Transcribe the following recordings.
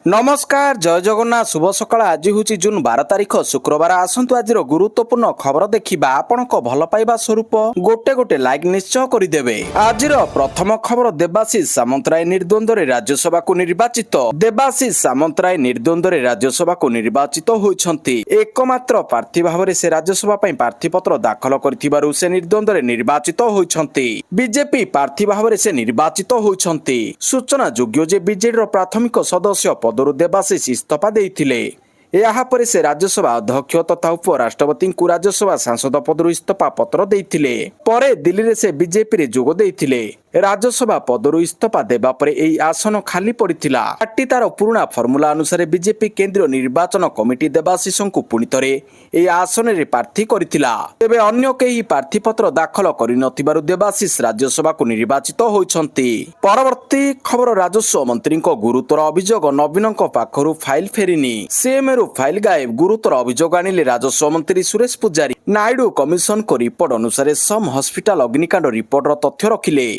नमस्कार जय जगन्नाथ शुभ सकाळ आज हूँ जून 12 तारिख शुक्रवार आसतु आज गुरुत्वपूर्ण खबर देखा आपण भल पाइबा स्वरूप गोटे गोटे लाइक निश्चय करदेवे। आज प्रथम खबर देवाशीष सामंतराय निर्द्वंद्व राज्यसभा को निर्वाचित। देवाशीष सामंतराय निर्द्वंद्व राज्यसभा को निर्वाचित होती एकमात्र प्रार्थी भाव से राज्यसभा प्रार्थीपत्र दाखल कर निर्द्वंद्व निर्वाचित होती। बीजेपी प्रार्थी भाव से निर्वाचित होती। सूचना योग्य जे बीजेडी प्राथमिक सदस्य पदरु देवाशीष इस्तीफा देइथिले। यापर से राज्यसभा अध्यक्ष तथा उपराष्ट्रपति को राज्यसभा सांसद पदरु इस्तीफा पत्र देइथिले। परे दिल्ली रे से बीजेपी रे जोग देइथिले। राज्यसभा पदरु इस्तीफा देबा परे एई आसन खाली पड़िथिला। पार्टी तार पुराना फर्मुला अनुसार बीजेपी केंद्रीय निर्वाचन कमिटी देवाशीष को पुणी थरे एई आसन रे प्रार्थी करथिला। तेबे अन्य केही प्रार्थी पत्र दाखल करि नथिबारु देवाशीष राज्यसभा को निर्वाचित होइछन्ति। परवर्ती खबर राजस्व मंत्री गुरुतर अभियोग नवीन पाखरु फाइल फेरिनी। सीएम फाइल गायब गुरुतर अभियोग आनिले राजस्व मंत्री सुरेश पुजारी। नायडू कमिशन को रिपोर्ट अनुसार सम हॉस्पिटल अग्निकांड रिपोर्टर तथ्य रखिले।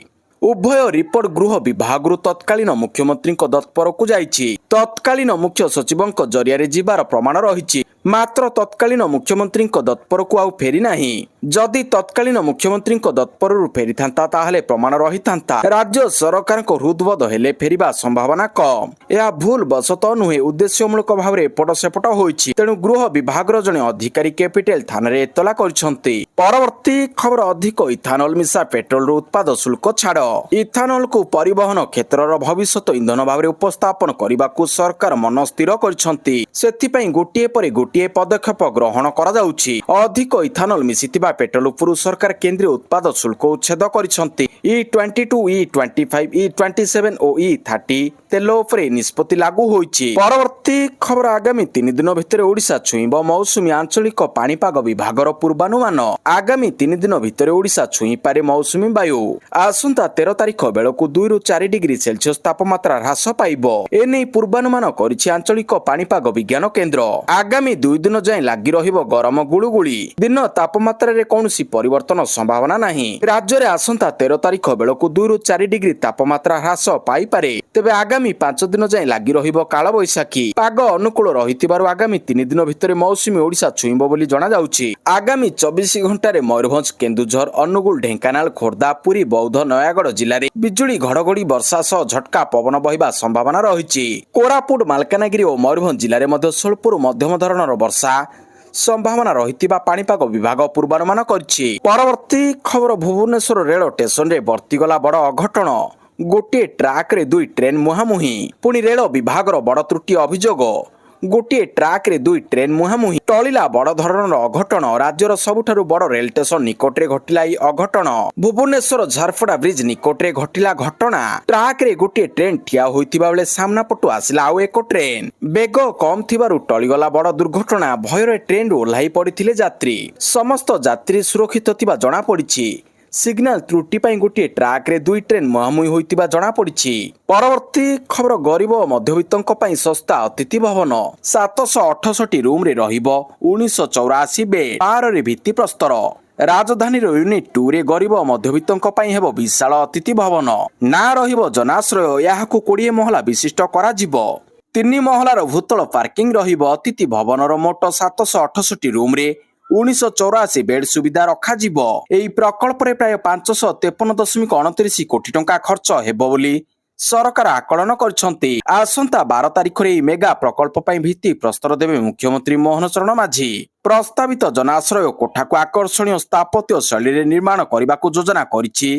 उभय रिपोर्ट गृह विभाग तत्कालीन मुख्यमंत्री दत्पर को जाइछि। तत्कालीन मुख्य सचिव जरिया जिबार प्रमाण रही मात्र तत्कालीन मुख्यमंत्री दत्पर को आउ फेरी नाही। जदि तत्कालीन मुख्यमंत्री दत्पर फेरी था ताहले प्रमाण रही था। राज्य सरकार को हृदबोध हेले फेरिबा संभावना कम। यह भूल बसत नुहे उद्देश्यमूलक भाव एपट सेपट होइछि। तेणु गृह विभाग जने अधिकारी कैपिटल थाना एतला करछन्ति। परवर्ती खबर अधिक इथानल मिसा पेट्रोल उत्पाद शुल्क छाड़। इथानल को परिवहन क्षेत्र भविष्यत इंधन भाव उपस्थापन करने को सरकार मन स्थिर करछन्ति। सेथिपई गोटिए पर गोटिए पदक्षेप ग्रहण करा जाउछि। अधिक इथानल मिसिथिबा पेट्रोल उपरु सरकार केंद्रीय उत्पाद शुल्क उच्छेद करछन्ति। E22, E25, E27 और E30 तेल उपरे निष्पत्ति लागू होइछि। परवर्ती खबर आगामी 3 दिन भितर ओडिशा छुईब मौसुमी आंचलिक पाणीपाग विभागर पूर्वानुमान। आगामी 3 दिन भितर ओडिशा छुई पारे मौसुमी वायु। आसंता 13 तारिख बेलकु 2 ରୁ 4 डिग्री सेल्सियस तापमात्रा ह्रास पाइब। एने पूर्वानुमान करिछि आंचलिक पाणीपाग विज्ञान केंद्र। आगामी 2 दिन जाए लागि रहिबो गरम गुळुगुळी। दिन तापमात्रा रे कोनोसी परिवर्तन संभावना नाही। राज्य रे आसंता 13 तारिख बेलकु 2 ରୁ 4 डिग्री तापमात्रा ह्रास पाई पारे। तेबे आगामी 5 दिन जाए लागि रहिबो काल बैसाखी। पाग अनुकूल रहितिबारु आगामी 3 दिन भितर मौसुमी ओडिशा छुईबो बोली जणा जाउछि। आगामी 24 घंटा रे मयूरभंज, केन्दुझर, अनुगुल, ढेंकानाल, खोर्धा, पुरी, बौद्ध, नयागढ़ जिले में बिजुली घड़घड़ी वर्षा सह झटका पवन बहिबा संभावना रही। कोरापुट, मालकानगिरी और मयूरभंज जिले में स्वल्परू मध्यम धरणर वर्षा संभावना रही पाणीपाग विभाग पूर्वानुमान करछि। परवर्ती खबर भुवनेश्वर रेल स्टेशन रे बर्तीगला बड़ अघटन। गोटे ट्राक रे 2 ट्रेन मुहांमुही। पुणी रेल विभाग बड़ त्रुटि अभियोग। गोटे ट्राक रे 2 ट्रेन मुहांमुही टलिला बड़ धरणर अघटन। राज्यर सबुठारु बड़ रेल स्टेशन निकटरे घटिला ई अघटन। भुवनेश्वर झारपड़ा ब्रिज निकटरे घटिला घटना। ट्राक रे गोटे ट्रेन ठिया होइतिबा बेले सामना पटु आसिला आउ एक ट्रेन। बेग कम थिबारु टलिगला बड़ दुर्घटना। भयरे ट्रेन ओह्लाई पड़िथिले यात्री। समस्त यात्री सुरक्षित थिबा जणा पड़िछि। सिग्नाल त्रुटि पाई गोटे ट्राक रे 2 ट्रेन मुहांमुही होइतिबा जणा पड़िछि। परवर्ती खबर गरीब और मध्यवित्तଙ୍କ ପାଇଁ सस्ता अतिथि भवन। 768 रूम रे रहिबो 1984 बेड। 12 रे भित्ति प्रस्तर। राजधानी यूनिट 2 रे गरीब और मध्यवित्तଙ୍କ ପାଇଁ हेबो विशाल अतिथि भवन। ना रहिबो जनाश्रय। याहाकु 20 महला विशिष्ट करा जिवो। 3 महलार भूतल पार्किंग रहिबो। अतिथि भवनर मोट 768 रूम रे 1984 बेड सुविधा रखा जिवो। एई प्रकल्प रे प्राय 553.29 कोटी टंका खर्च हेबो बोली सरकार आकलन करछन्ति। आसंता 12 तारिख रे मेगा प्रकल्प पई भित्ति प्रस्तर देबे मुख्यमंत्री मोहन चरण माझी। प्रस्तावित जनाश्रय कोठा को आकर्षणीय स्थापत्य शैली रे निर्माण करबाकू योजना करिछि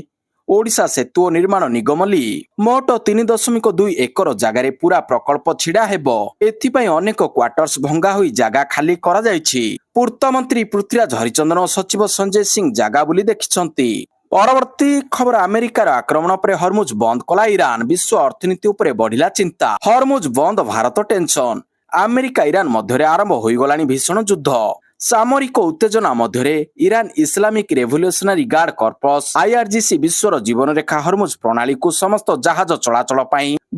ओडिशा सेतु निर्माण निगम ली। मोट 3.2 एकर जगार पूरा प्रकल्प छिड़ा हेबो। एथिपई अनेक क्वार्टर्स भंगा होई जागा खाली करा जायछि। पूर्त मंत्री पृथ्वीराज हरिचंदन और सचिव संजय सिंह जागा बुली देखिछन्ति। परवर्ती खबर अमेरिकार आक्रमण पर हरमुज बंद कला ईरान। विश्व अर्थनीति उपरे बढ़िला चिंता। हरमुज बंद भारत टेंशन। अमेरिका ईरान मध्य आरंभ होईगलानी भीषण युद्ध। सामरिक उत्तेजना मध्य Iran Islamic Revolutionary Guard Corps IRGC विश्वर जीवन रेखा हरमुज प्रणाली को समस्त जहाज चलाचल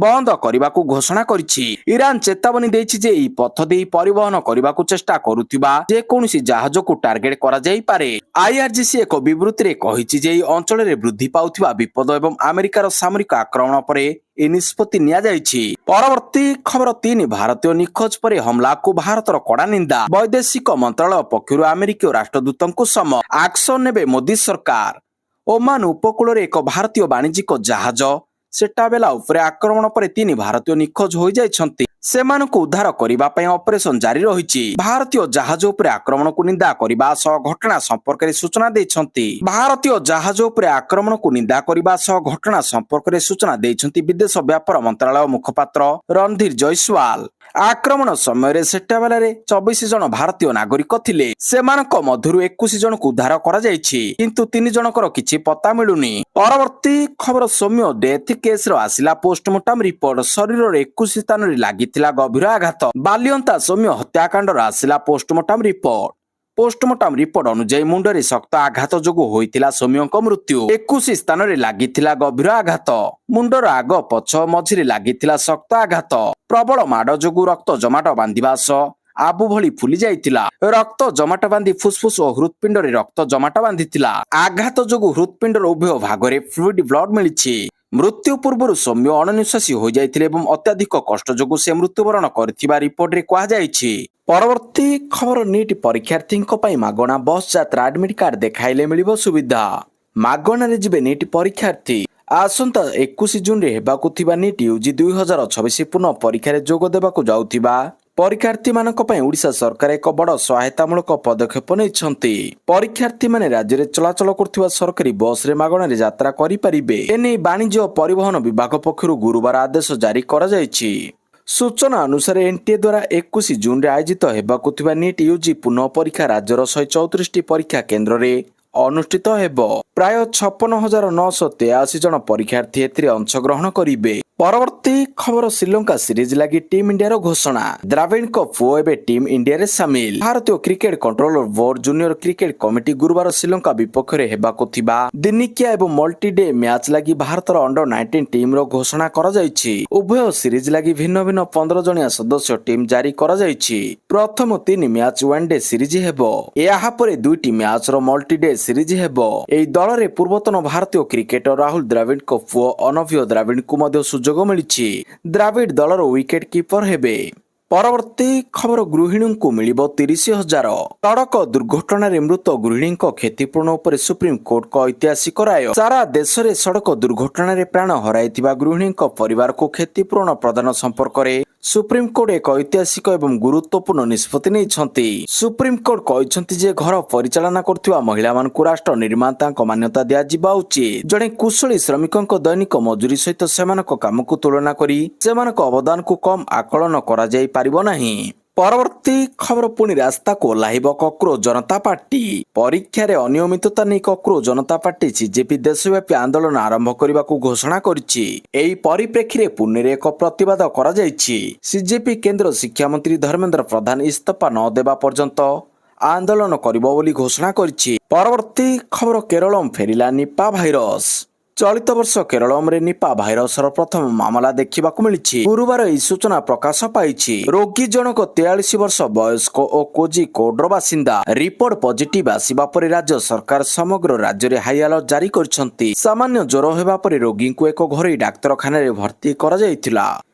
ବନ୍ଦ କରିବାକୁ ଘୋଷଣା କରିଛି। ଇରାନ ଚେତାବନୀ ଦେଇଛି ଯେ ଏହି ପଥ ଦେଇ ପରିବହନ କରିବାକୁ ଚେଷ୍ଟା କରୁଥିବା ଯେକୌଣସି ଜାହାଜକୁ ଟାର୍ଗେଟ କରାଯାଇପାରେ। IRGC ଏକ ବିବୃତ୍ତିରେ କହିଛି ଯେ ଏହି ଅଞ୍ଚଳରେ ବୃଦ୍ଧି ପାଉଥିବା ବିପଦ ଏବଂ ଆମେରିକାର ସାମରିକ ଆକ୍ରମଣ ପରେ ଏହି ନିଷ୍ପତ୍ତି ନିଆଯାଇଛି। ପରବର୍ତ୍ତୀ ଖବର 3 ଭାରତୀୟ ନିଖୋଜ ପରେ ହମଲାକୁ ଭାରତର କଡ଼ା ନିନ୍ଦା। ବୈଦେଶିକ ମନ୍ତ୍ରାଳୟ ପକ୍ଷରୁ ଆମେରିକୀୟ ରାଷ୍ଟ୍ରଦୂତଙ୍କୁ ସମନ। ଆକ୍ସନ ନେବେ ମୋଦି ସରକାର। ଓମାନ ଉପକୂଳରେ ଏକ ଭାରତୀୟ ବାଣିଜ୍ୟିକ ଜାହାଜ ସେଟାବେଲା ଉପରେ ଆକ୍ରମଣ ପରେ 3 ଭାରତୀୟ ନିଖୋଜ ହୋଇଯାଇଛନ୍ତି। ସେମାନଙ୍କୁ ଉଦ୍ଧାର କରିବା ପାଇଁ ଅପରେସନ ଜାରି ରହିଛି। ଭାରତୀୟ ଜାହାଜ ଉପରେ ଆକ୍ରମଣକୁ ନିନ୍ଦା କରିବା ସହ ଘଟଣା ସମ୍ପର୍କରେ ସୂଚନା ଦେଇଛନ୍ତି। ଭାରତୀୟ ଜାହାଜ ଉପରେ ଆକ୍ରମଣକୁ ନିନ୍ଦା କରିବା ସହ ଘଟଣା ସମ୍ପର୍କରେ ସୂଚନା ଦେଇଛନ୍ତି ବିଦେଶ ବ୍ୟାପାର ମନ୍ତ୍ରାଳୟ ମୁଖପାତ୍ର ରଣଧୀର ଜୟସ୍ୱାଲ। ଆକ୍ରମଣ ସମୟରେ ସେଟାବେଲାରେ 24 ଜଣ ଭାରତୀୟ ନାଗରିକ ଥିଲେ। ସେମାନଙ୍କ ମଧ୍ୟରୁ 21 ଜଣଙ୍କୁ ଉଦ୍ଧାର କରାଯାଇଛି, କିନ୍ତୁ 3 ଜଣଙ୍କର କିଛି ପତ୍ତା ମିଳୁନି। ପରବର୍ତ୍ତୀ ଖବର ସୌମ୍ୟ ଡେଥ୍ କେସର ଆସିଲା ପୋଷ୍ଟମର୍ଟମ ରିପୋର୍ଟ। ଶରୀରର 21 ସ୍ଥାନରେ ଲାଗିଥିଲା ଗଭୀର ଆଘାତ। ବାଲିଅନ୍ତା ସୌମ୍ୟ ହତ୍ୟାକାଣ୍ଡର ଆସିଲା ପୋଷ୍ଟମର୍ଟମ ରିପୋର୍ଟ। ପୋଷ୍ଟମର୍ଟମ ରିପୋର୍ଟ ଅନୁଯାୟୀ ମୁଣ୍ଡରେ ଶକ୍ତ ଆଘାତ ଯୋଗୁଁ ହୋଇଥିଲା ସୌମ୍ୟଙ୍କ ମୃତ୍ୟୁ। 21 ସ୍ଥାନରେ ଲାଗିଥିଲା ଗଭୀର ଆଘାତ। ମୁଣ୍ଡର ଆଗ ପଛ ମଝିରେ ଲାଗିଥିଲା ଶକ୍ତ ଆଘାତ। ପ୍ରବଳ ମାଡ଼ ଯୋଗୁଁ ରକ୍ତ ଜମାଟ ବାନ୍ଧିବା ସହ ଆବୁ ଭଳି ଫୁଲି ଯାଇଥିଲା। ରକ୍ତ ଜମାଟ ବାନ୍ଧି ଫୁସଫୁସ ଓ ହୃତ୍ପିଣ୍ଡରେ ରକ୍ତ ଜମାଟ ବାନ୍ଧିଥିଲା। ଆଘାତ ଯୋଗୁଁ ହୃତ୍ପିଣ୍ଡର ଉଭୟ ଭାଗରେ ଫ୍ଲୁଇଡ୍ ବ୍ଲଡ୍ ମିଳିଛି। ମୃତ୍ୟୁ ପୂର୍ବରୁ ସୌମ୍ୟ ଅଣନିଶ୍ୱାସୀ ହୋଇଯାଇଥିଲେ ଏବଂ ଅତ୍ୟଧିକ କଷ୍ଟ ଯୋଗୁଁ ସେ ମୃତ୍ୟୁବରଣ କରିଥିବା ରିପୋର୍ଟରେ କୁହାଯାଇଛି। ପରବର୍ତ୍ତୀ ଖବର ନିଟ୍ ପରୀକ୍ଷାର୍ଥୀଙ୍କ ପାଇଁ ମାଗଣା ବସ୍ ଯାତ୍ରା ଆଡମିଟ୍ କାର୍ଡ ଦେଖାଇଲେ ମିଳିବ ସୁବିଧା। ମାଗଣାରେ ଯିବେ ନିଟ୍ ପରୀକ୍ଷାର୍ଥୀ। ଆସନ୍ତା 21 ଜୁନରେ ହେବାକୁ ଥିବା ନିଟ୍ ୟୁଜି 2026 ପୁନଃ ପରୀକ୍ଷାରେ ଯୋଗ ଦେବାକୁ ଯାଉଥିବା ପରୀକ୍ଷାର୍ଥୀମାନଙ୍କ ପାଇଁ ଓଡ଼ିଶା ସରକାର ଏକ ବଡ଼ ସହାୟତାମୂଳକ ପଦକ୍ଷେପ ନେଇଛନ୍ତି। ପରୀକ୍ଷାର୍ଥୀମାନେ ରାଜ୍ୟରେ ଚଳାଚଳ କରୁଥିବା ସରକାରୀ ବସ୍ରେ ମାଗଣାରେ ଯାତ୍ରା କରିପାରିବେ। ଏନେଇ ବାଣିଜ୍ୟ ଓ ପରିବହନ ବିଭାଗ ପକ୍ଷରୁ ଗୁରୁବାର ଆଦେଶ ଜାରି କରାଯାଇଛି। ସୂଚନା ଅନୁସାରେ ଏନ୍ଟିଏ ଦ୍ୱାରା 21 ଜୁନରେ ଆୟୋଜିତ ହେବାକୁ ଥିବା ନିଟ୍ ୟୁଜି ପୁନଃ ପରୀକ୍ଷା ରାଜ୍ୟର 134ଟି ପରୀକ୍ଷା କେନ୍ଦ୍ରରେ ଅନୁଷ୍ଠିତ ହେବ। ପ୍ରାୟ 56,983 ଜଣ ପରୀକ୍ଷାର୍ଥୀ ଏଥିରେ ଅଂଶଗ୍ରହଣ କରିବେ। ପରବର୍ତ୍ତୀ ଖବର ଶ୍ରୀଲଙ୍କା ସିରିଜ ଲାଗି ଟିମ୍ ଇଣ୍ଡିଆର ଘୋଷଣା। ଦ୍ରାବିଡଙ୍କ ପୁଅ ଏବେ ଟିମ୍ ଇଣ୍ଡିଆରେ ସାମିଲ। ଭାରତୀୟ cricket controller board junior cricket committee ଗୁରୁବାର ଶ୍ରୀଲଙ୍କା ବିପକ୍ଷରେ ହେବାକୁ ଥିବା ଦିନିକିଆ ଏବଂ ମଲ୍ଟି ଡେ ମ୍ୟାଚ୍ ଲାଗି ଭାରତର ଅଣ୍ଡର-19 ଟିମ୍ର ଘୋଷଣା କରାଯାଇଛି। ଉଭୟ ସିରିଜ ଲାଗି ଭିନ୍ନ ଭିନ୍ନ 15 ଜଣିଆ ସଦସ୍ୟ ଟିମ୍ ଜାରି କରାଯାଇଛି। ପ୍ରଥମ 3 ମ୍ୟାଚ୍ ୱାନଡେ ସିରିଜ ହେବ। ଏହାପରେ 2ଟି ମ୍ୟାଚର ମଲ୍ଟି ଡେ ସିରିଜ ହେବ। ଏହି ଦଳରେ ପୂର୍ବତନ ଭାରତୀୟ କ୍ରିକେଟର ରାହୁଲ ଦ୍ରାବିଡଙ୍କ ପୁଅ ଅନଭ୍ୟ ଦ୍ରାବିଡଙ୍କୁ ମଧ୍ୟ ସୁଯୋଗ ମିଳିଛି। ଦ୍ରାବିଡ ଦଳର ୱିକେଟ କିପର ହେବେ। ପରବର୍ତ୍ତୀ ଖବର ଗୃହିଣୀଙ୍କୁ ମିଳିବ 30,000। ସଡ଼କ ଦୁର୍ଘଟଣାରେ ମୃତ ଗୃହିଣୀଙ୍କ କ୍ଷତିପୂରଣ ଉପରେ ସୁପ୍ରିମକୋର୍ଟଙ୍କ ଐତିହାସିକ ରାୟ। ସାରା ଦେଶରେ ସଡ଼କ ଦୁର୍ଘଟଣାରେ ପ୍ରାଣ ହରାଇଥିବା ଗୃହିଣୀଙ୍କ ପରିବାରକୁ କ୍ଷତିପୂରଣ ପ୍ରଦାନ ସମ୍ପର୍କରେ ସୁପ୍ରିମକୋର୍ଟ ଏକ ଐତିହାସିକ ଏବଂ ଗୁରୁତ୍ୱପୂର୍ଣ୍ଣ ନିଷ୍ପତ୍ତି ନେଇଛନ୍ତି। ସୁପ୍ରିମକୋର୍ଟ କହିଛନ୍ତି ଯେ ଘର ପରିଚାଳନା କରୁଥିବା ମହିଳାମାନଙ୍କୁ ରାଷ୍ଟ୍ର ନିର୍ମାତାଙ୍କ ମାନ୍ୟତା ଦିଆଯିବା ଉଚିତ। ଜଣେ କୁଶଳୀ ଶ୍ରମିକଙ୍କ ଦୈନିକ ମଜୁରୀ ସହିତ ସେମାନଙ୍କ କାମକୁ ତୁଳନା କରି ସେମାନଙ୍କ ଅବଦାନକୁ କମ୍ ଆକଳନ କରାଯାଇ ପାରିବ ନାହିଁ। ପରବର୍ତ୍ତୀ ଖବର ପୁଣି ରାସ୍ତାକୁ ଓହ୍ଲାଇବ କକରୋଜ ଜନତା ପାର୍ଟି। ପରୀକ୍ଷାରେ ଅନିୟମିତତା ନେଇ କକରୋଜ ଜନତା ପାର୍ଟି ସିଜେପି ଦେଶବ୍ୟାପୀ ଆନ୍ଦୋଳନ ଆରମ୍ଭ କରିବାକୁ ଘୋଷଣା କରିଛି। ଏହି ପରିପ୍ରେକ୍ଷୀରେ ପୁନେରେ ଏକ ପ୍ରତିବାଦ କରାଯାଇଛି। ସିଜେପି କେନ୍ଦ୍ର ଶିକ୍ଷାମନ୍ତ୍ରୀ ଧର୍ମେନ୍ଦ୍ର ପ୍ରଧାନ ଇସ୍ତଫା ନ ଦେବା ପର୍ଯ୍ୟନ୍ତ ଆନ୍ଦୋଳନ କରିବ ବୋଲି ଘୋଷଣା କରିଛି। ପରବର୍ତ୍ତୀ ଖବର କେରଳମ୍ ଫେରିଲା ନିପା ଭାଇରସ। ଚଳିତ ବର୍ଷ କେରଳମରେ ନିପା ଭାଇରସର ପ୍ରଥମ ମାମଲା ଦେଖିବାକୁ ମିଳିଛି। ଗୁରୁବାର ଏହି ସୂଚନା ପ୍ରକାଶ ପାଇଛି। ରୋଗୀ ଜଣକ 43 ବର୍ଷ ବୟସ୍କ ଓ କୋଜିକୋଡର ବାସିନ୍ଦା। ରିପୋର୍ଟ ପଜିଟିଭ ଆସିବା ପରେ ରାଜ୍ୟ ସରକାର ସମଗ୍ର ରାଜ୍ୟରେ ହାଇ ଆଲର୍ଟ ଜାରି କରିଛନ୍ତି। ସାମାନ୍ୟ ଜ୍ୱର ହେବା ପରେ ରୋଗୀଙ୍କୁ ଏକ ଘରୋଇ ଡାକ୍ତରଖାନାରେ ଭର୍ତ୍ତି କରାଯାଇଥିଲା।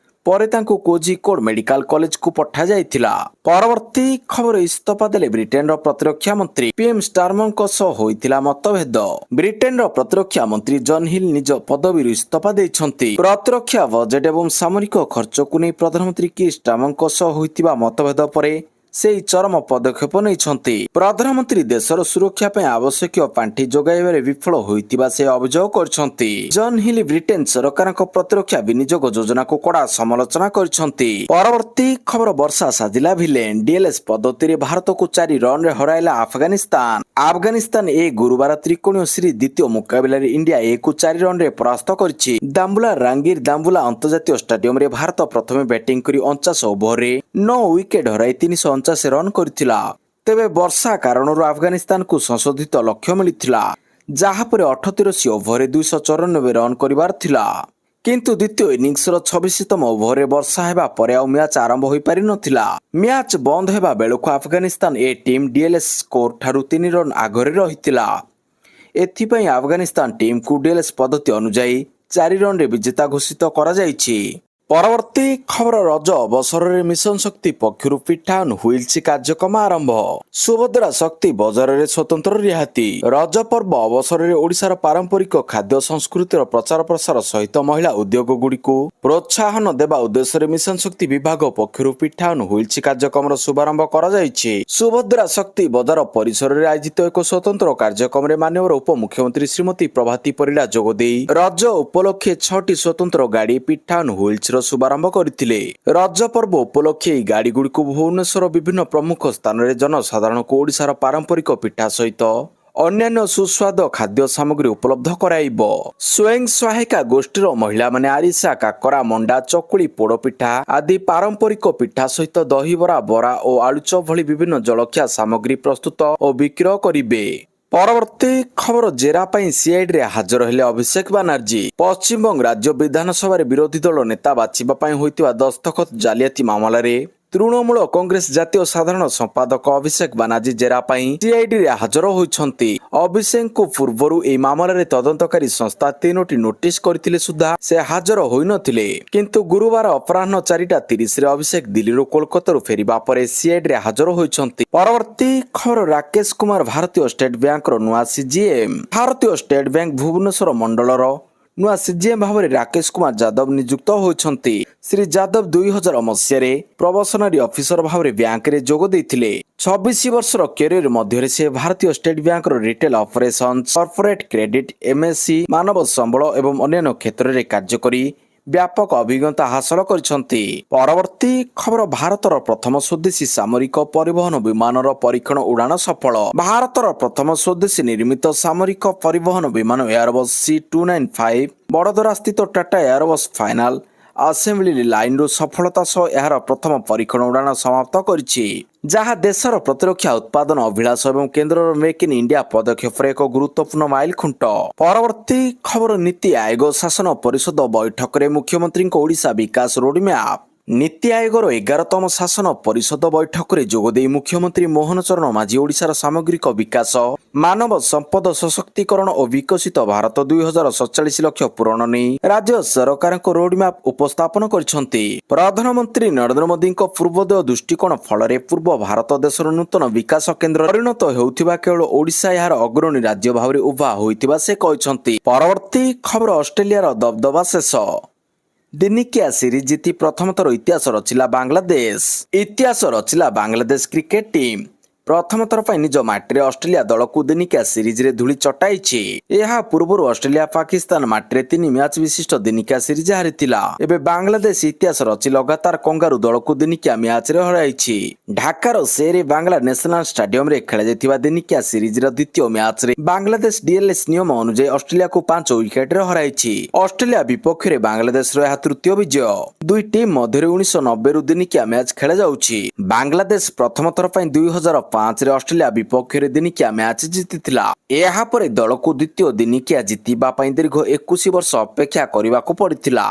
ପରେ ତାଙ୍କୁ କୋଜିକୋଡ ମେଡିକାଲ କଲେଜକୁ ପଠାଯାଇଥିଲା। ପରବର୍ତ୍ତୀ ଖବର ଇସ୍ତଫା ଦେଲେ ବ୍ରିଟେନର ପ୍ରତିରକ୍ଷା ମନ୍ତ୍ରୀ। ପିଏମ୍ ଷ୍ଟାରମରଙ୍କ ସହ ହୋଇଥିଲା ମତଭେଦ। ବ୍ରିଟେନର ପ୍ରତିରକ୍ଷା ମନ୍ତ୍ରୀ ଜନ୍ ହିଲ୍ ନିଜ ପଦବୀରୁ ଇସ୍ତଫା ଦେଇଛନ୍ତି। ପ୍ରତିରକ୍ଷା ବଜେଟ୍ ଏବଂ ସାମରିକ ଖର୍ଚ୍ଚକୁ ନେଇ ପ୍ରଧାନମନ୍ତ୍ରୀ କି ଷ୍ଟାରମରଙ୍କ ସହ ହୋଇଥିବା ମତଭେଦ ପରେ ସେହି ଚରମ ପଦକ୍ଷେପ ନେଇଛନ୍ତି। ପ୍ରଧାନମନ୍ତ୍ରୀ ଦେଶର ସୁରକ୍ଷା ପାଇଁ ଆବଶ୍ୟକୀୟ ପାଣ୍ଠି ଯୋଗାଇବାରେ ବିଫଳ ହୋଇଥିବା ସେ ଅଭିଯୋଗ କରିଛନ୍ତି। ଜନ୍ ହିଲ୍ ବ୍ରିଟେନ ସରକାରଙ୍କ ପ୍ରତିରକ୍ଷା ବିନିଯୋଗ ଯୋଜନାକୁ କଡ଼ା ସମାଲୋଚନା କରିଛନ୍ତି। ପରବର୍ତ୍ତୀ ଖବର ବର୍ଷା ସାଜିଲା ଭିଲେନ୍। ଡିଏଲ୍ଏସ୍ ପଦ୍ଧତିରେ ଭାରତକୁ 4 ରନରେ ହରାଇଲା ଆଫଗାନିସ୍ତାନ। ଆଫଗାନିସ୍ତାନ ଏ ଗୁରୁବାର ତ୍ରିକୋଣୀୟ ସିରିଜ ଦ୍ୱିତୀୟ ମୁକାବିଲାରେ ଇଣ୍ଡିଆ ଏକୁ 4 ରନରେ ପରାସ୍ତ କରିଛି। ଦାମ୍ବୁଲା ରାଙ୍ଗିର ଦାମ୍ବୁଲା ଅନ୍ତର୍ଜାତୀୟ ଷ୍ଟାଡିୟମରେ ଭାରତ ପ୍ରଥମେ ବ୍ୟାଟିଂ କରି 49 ଓଭରରେ 9 ୱିକେଟ ହରାଇ 349 ରନ୍ କରିଥିଲା। ତେବେ ବର୍ଷା କାରଣରୁ ଆଫଗାନିସ୍ତାନକୁ ସଂଶୋଧିତ ଲକ୍ଷ୍ୟ ମିଳିଥିଲା, ଯାହାପରେ 38 ଓଭରରେ 294 ରନ୍ କରିବାର ଥିଲା। କିନ୍ତୁ ଦ୍ୱିତୀୟ ଇନିଂସର 26ତମ ଓଭରରେ ବର୍ଷା ହେବା ପରେ ଆଉ ମ୍ୟାଚ୍ ଆରମ୍ଭ ହୋଇପାରିନଥିଲା। ମ୍ୟାଚ୍ ବନ୍ଦ ହେବା ବେଳକୁ ଆଫଗାନିସ୍ତାନ ଏ ଟିମ୍ ଡିଏଲ୍ଏସ୍ ସ୍କୋର ଠାରୁ 3 ରନ୍ ଆଗରେ ରହିଥିଲା। ଏଥିପାଇଁ ଆଫଗାନିସ୍ତାନ ଟିମ୍କୁ ଡିଏଲ୍ଏସ୍ ପଦ୍ଧତି ଅନୁଯାୟୀ 4 ରନ୍ରେ ବିଜେତା ଘୋଷିତ କରାଯାଇଛି। ପରବର୍ତ୍ତୀ ଖବର ରଜ ଅବସରରେ ମିଶନ ଶକ୍ତି ପକ୍ଷରୁ ପିଠା ଆଣ୍ଡ ହୁଇଲ୍ସ କାର୍ଯ୍ୟକ୍ରମ ଆରମ୍ଭ। ସୁଭଦ୍ରା ଶକ୍ତି ବଜାରରେ ସ୍ୱତନ୍ତ୍ର ରିହାତି। ରଜ ପର୍ବ ଅବସରରେ ଓଡ଼ିଶାର ପାରମ୍ପରିକ ଖାଦ୍ୟ ସଂସ୍କୃତିର ପ୍ରଚାର ପ୍ରସାର ସହିତ ମହିଳା ଉଦ୍ୟୋଗଗୁଡ଼ିକୁ ପ୍ରୋତ୍ସାହନ ଦେବା ଉଦ୍ଦେଶ୍ୟରେ ମିଶନ ଶକ୍ତି ବିଭାଗ ପକ୍ଷରୁ ପିଠା ଆଣ୍ଡ ହୁଇଲ୍ସ କାର୍ଯ୍ୟକ୍ରମର ଶୁଭାରମ୍ଭ କରାଯାଇଛି। ସୁଭଦ୍ରା ଶକ୍ତି ବଜାର ପରିସରରେ ଆୟୋଜିତ ଏକ ସ୍ୱତନ୍ତ୍ର କାର୍ଯ୍ୟକ୍ରମରେ ମାନ୍ୟବର ଉପମୁଖ୍ୟମନ୍ତ୍ରୀ ଶ୍ରୀମତୀ ପ୍ରଭାତୀ ପରିଡ଼ା ଯୋଗଦେଇ ରଜ ଉପଲକ୍ଷେ 6ଟି ସ୍ୱତନ୍ତ୍ର ଗାଡ଼ି ପିଠା ଆଣ୍ଡ ହୁଇଲ୍ସର ଶୁଭାରମ୍ଭ କରିଥିଲେ। ରଜ ପର୍ବ ଉପଲକ୍ଷେ ଏହି ଗାଡ଼ିଗୁଡ଼ିକୁ ଭୁବନେଶ୍ୱର ବିଭିନ୍ନ ପ୍ରମୁଖ ସ୍ଥାନରେ ଜନସାଧାରଣଙ୍କୁ ଓଡ଼ିଶାର ପାରମ୍ପରିକ ପିଠା ସହିତ ଅନ୍ୟାନ୍ୟ ସୁସ୍ୱାଦ ଖାଦ୍ୟ ସାମଗ୍ରୀ ଉପଲବ୍ଧ କରାଇବ। ସ୍ୱୟଂ ସହାୟିକା ଗୋଷ୍ଠୀର ମହିଳାମାନେ ଆରିସା, କାକରା, ମଣ୍ଡା, ଚକୁଳି, ପୋଡ଼ପିଠା ଆଦି ପାରମ୍ପରିକ ପିଠା ସହିତ ଦହିବରା, ବରା ଓ ଆଳୁଚପ ଭଳି ବିଭିନ୍ନ ଜଳଖିଆ ସାମଗ୍ରୀ ପ୍ରସ୍ତୁତ ଓ ବିକ୍ରୟ କରିବେ। ପରବର୍ତ୍ତୀ ଖବର ଜେରା ପାଇଁ ସିଆଇଡିରେ ହାଜର ହେଲେ ଅଭିଷେକ ବାନାର୍ଜୀ। ପଶ୍ଚିମବଙ୍ଗ ରାଜ୍ୟ ବିଧାନସଭାରେ ବିରୋଧୀ ଦଳ ନେତା ବାଛିବା ପାଇଁ ହୋଇଥିବା ଦସ୍ତଖତ ଜାଲିଆତି ମାମଲାରେ ତୃଣମୂଳ କଂଗ୍ରେସ ଜାତୀୟ ସାଧାରଣ ସମ୍ପାଦକ ଅଭିଷେକ ବାନାର୍ଜୀ ଜେରା ପାଇଁ ସିଆଇଡିରେ ହାଜର ହୋଇଛନ୍ତି। ଅଭିଷେକଙ୍କୁ ପୂର୍ବରୁ ଏହି ମାମଲାରେ ତଦନ୍ତକାରୀ ସଂସ୍ଥା 3ଟି ନୋଟିସ କରିଥିଲେ ସୁଦ୍ଧା ସେ ହାଜର ହୋଇନଥିଲେ। କିନ୍ତୁ ଗୁରୁବାର ଅପରାହ୍ନ 4:30ରେ ଅଭିଷେକ ଦିଲ୍ଲୀରୁ କୋଲକାତାରୁ ଫେରିବା ପରେ ସିଆଇଡିରେ ହାଜର ହୋଇଛନ୍ତି। ପରବର୍ତ୍ତୀ ଖବର ରାକେଶ କୁମାର ଭାରତୀୟ ଷ୍ଟେଟ ବ୍ୟାଙ୍କର ନୂଆ ସିଜିଏମ୍। ଭାରତୀୟ ଷ୍ଟେଟ ବ୍ୟାଙ୍କ ଭୁବନେଶ୍ୱର ମଣ୍ଡଳର ନୂଆ ସିଜିଏମ୍ ଭାବରେ ରାକେଶ କୁମାର ଯାଦବ ନିଯୁକ୍ତ ହୋଇଛନ୍ତି। ଶ୍ରୀ ଯାଦବ 2000 ମସିହାରେ ପ୍ରବସନାରୀ ଅଫିସର ଭାବରେ ବ୍ୟାଙ୍କରେ ଯୋଗ ଦେଇଥିଲେ। 26 ବର୍ଷର କ୍ୟାରିୟର ମଧ୍ୟରେ ସେ ଭାରତୀୟ ଷ୍ଟେଟ ବ୍ୟାଙ୍କର retail operations, corporate credit, MSC, ମାନବ ସମ୍ବଳ ଏବଂ ଅନ୍ୟାନ୍ୟ କ୍ଷେତ୍ରରେ କାର୍ଯ୍ୟ କରି ବ୍ୟାପକ ଅଭିଜ୍ଞତା ହାସଲ କରିଛନ୍ତି। ପରବର୍ତ୍ତୀ ଖବର ଭାରତର ପ୍ରଥମ ସ୍ୱଦେଶୀ ସାମରିକ ପରିବହନ ବିମାନର ପରୀକ୍ଷଣ ଉଡ଼ାଣ ସଫଳ। ଭାରତର ପ୍ରଥମ ସ୍ୱଦେଶୀ ନିର୍ମିତ ସାମରିକ ପରିବହନ ବିମାନ ଏୟାରବସ୍ C295 ବଡୋଦରା ସ୍ଥିତ ଟାଟା ଏୟାରବସ୍ ଫାଇନାଲ ଆସେମ୍ବଲି ଲାଇନରୁ ସଫଳତା ସହ ଏହାର ପ୍ରଥମ ପରୀକ୍ଷଣ ଉଡ଼ାଣ ସମାପ୍ତ କରିଛି, ଯାହା ଦେଶର ପ୍ରତିରକ୍ଷା ଉତ୍ପାଦନ ଅଭିଳାଷ ଏବଂ କେନ୍ଦ୍ରର ମେକ୍ ଇନ୍ ଇଣ୍ଡିଆ ପଦକ୍ଷେପରେ ଏକ ଗୁରୁତ୍ୱପୂର୍ଣ୍ଣ ମାଇଲଖୁଣ୍ଟ। ପରବର୍ତ୍ତୀ ଖବର ନୀତି ଆୟୋଗ ଶାସନ ପରିଷଦ ବୈଠକରେ ମୁଖ୍ୟମନ୍ତ୍ରୀଙ୍କ ଓଡ଼ିଶା ବିକାଶ ରୋଡମ୍ୟାପ। ନୀତି ଆୟୋଗର 11ତମ ଶାସନ ପରିଷଦ ବୈଠକରେ ଯୋଗଦେଇ ମୁଖ୍ୟମନ୍ତ୍ରୀ ମୋହନ ଚରଣ ମାଝୀ ଓଡ଼ିଶାର ସାମଗ୍ରିକ ବିକାଶ, ମାନବ ସମ୍ପଦ ସଶକ୍ତିକରଣ ଓ ବିକଶିତ ଭାରତ 2047 ଲକ୍ଷ୍ୟ ପୂରଣ ନେଇ ରାଜ୍ୟ ସରକାରଙ୍କ ରୋଡମ୍ୟାପ ଉପସ୍ଥାପନ କରିଛନ୍ତି। ପ୍ରଧାନମନ୍ତ୍ରୀ ନରେନ୍ଦ୍ର ମୋଦିଙ୍କ ପୂର୍ବୋଦୟ ଦୃଷ୍ଟିକୋଣ ଫଳରେ ପୂର୍ବ ଭାରତ ଦେଶର ନୂତନ ବିକାଶ କେନ୍ଦ୍ର ପରିଣତ ହେଉଥିବା କେବଳ ଓଡ଼ିଶା ଏହାର ଅଗ୍ରଣୀ ରାଜ୍ୟ ଭାବରେ ଉଭା ହୋଇଥିବା ସେ କହିଛନ୍ତି। ପରବର୍ତ୍ତୀ ଖବର ଅଷ୍ଟ୍ରେଲିଆର ଦବଦବା ଶେଷ। ଦିନିକିଆ ସିରିଜ ଜିତି ପ୍ରଥମ ଥର ଇତିହାସ ରଚିଲା ବାଂଲାଦେଶ କ୍ରିକେଟ ଟିମ୍। ପ୍ରଥମ ଥର ପାଇଁ ନିଜ ମାଟିରେ ଅଷ୍ଟ୍ରେଲିଆ ଦଳକୁ ଦିନିକିଆ ସିରିଜରେ ଧୂଳି ଚଟାଇଛି। ଏହା ପୂର୍ବରୁ ଅଷ୍ଟ୍ରେଲିଆ ପାକିସ୍ତାନ ମାଟିରେ 3 ମ୍ୟାଚ୍ ବିଶିଷ୍ଟ ଦିନିକିଆ ସିରିଜ ହାରିଥିଲା। ଏବେ ବାଂଲାଦେଶ ଇତିହାସ ରଚି ଲଗାତାର କଙ୍ଗାରୁ ଦଳକୁ ଦିନିକିଆ ମ୍ୟାଚରେ ହରାଇଛି। ଢାକାର ଶେରେ ବାଂଲା ନ୍ୟାସନାଲ ଷ୍ଟାଡିୟମରେ ଖେଳାଯାଇଥିବା ଦିନିକିଆ ସିରିଜର ଦ୍ୱିତୀୟ ମ୍ୟାଚରେ ବାଂଲାଦେଶ ଡିଏଲ୍ଏସ୍ ନିୟମ ଅନୁଯାୟୀ ଅଷ୍ଟ୍ରେଲିଆକୁ 5 ୱିକେଟରେ ହରାଇଛି। ଅଷ୍ଟ୍ରେଲିଆ ବିପକ୍ଷରେ ବାଂଲାଦେଶର ଏହା ତୃତୀୟ ବିଜୟ। ଦୁଇ ଟିମ୍ ମଧ୍ୟରେ 1990ରୁ ଦିନିକିଆ ମ୍ୟାଚ୍ ଖେଳାଯାଉଛି। ବାଂଲାଦେଶ ପ୍ରଥମ ଥର ପାଇଁ 2005ରେ ଅଷ୍ଟ୍ରେଲିଆ ବିପକ୍ଷରେ ଦିନିକିଆ ମ୍ୟାଚ୍ ଜିତିଥିଲା। ଏହାପରେ ଦଳକୁ ଦ୍ୱିତୀୟ ଦିନିକିଆ ଜିତିବା ପାଇଁ ଦୀର୍ଘ 21 ବର୍ଷ ଅପେକ୍ଷା କରିବାକୁ ପଡ଼ିଥିଲା।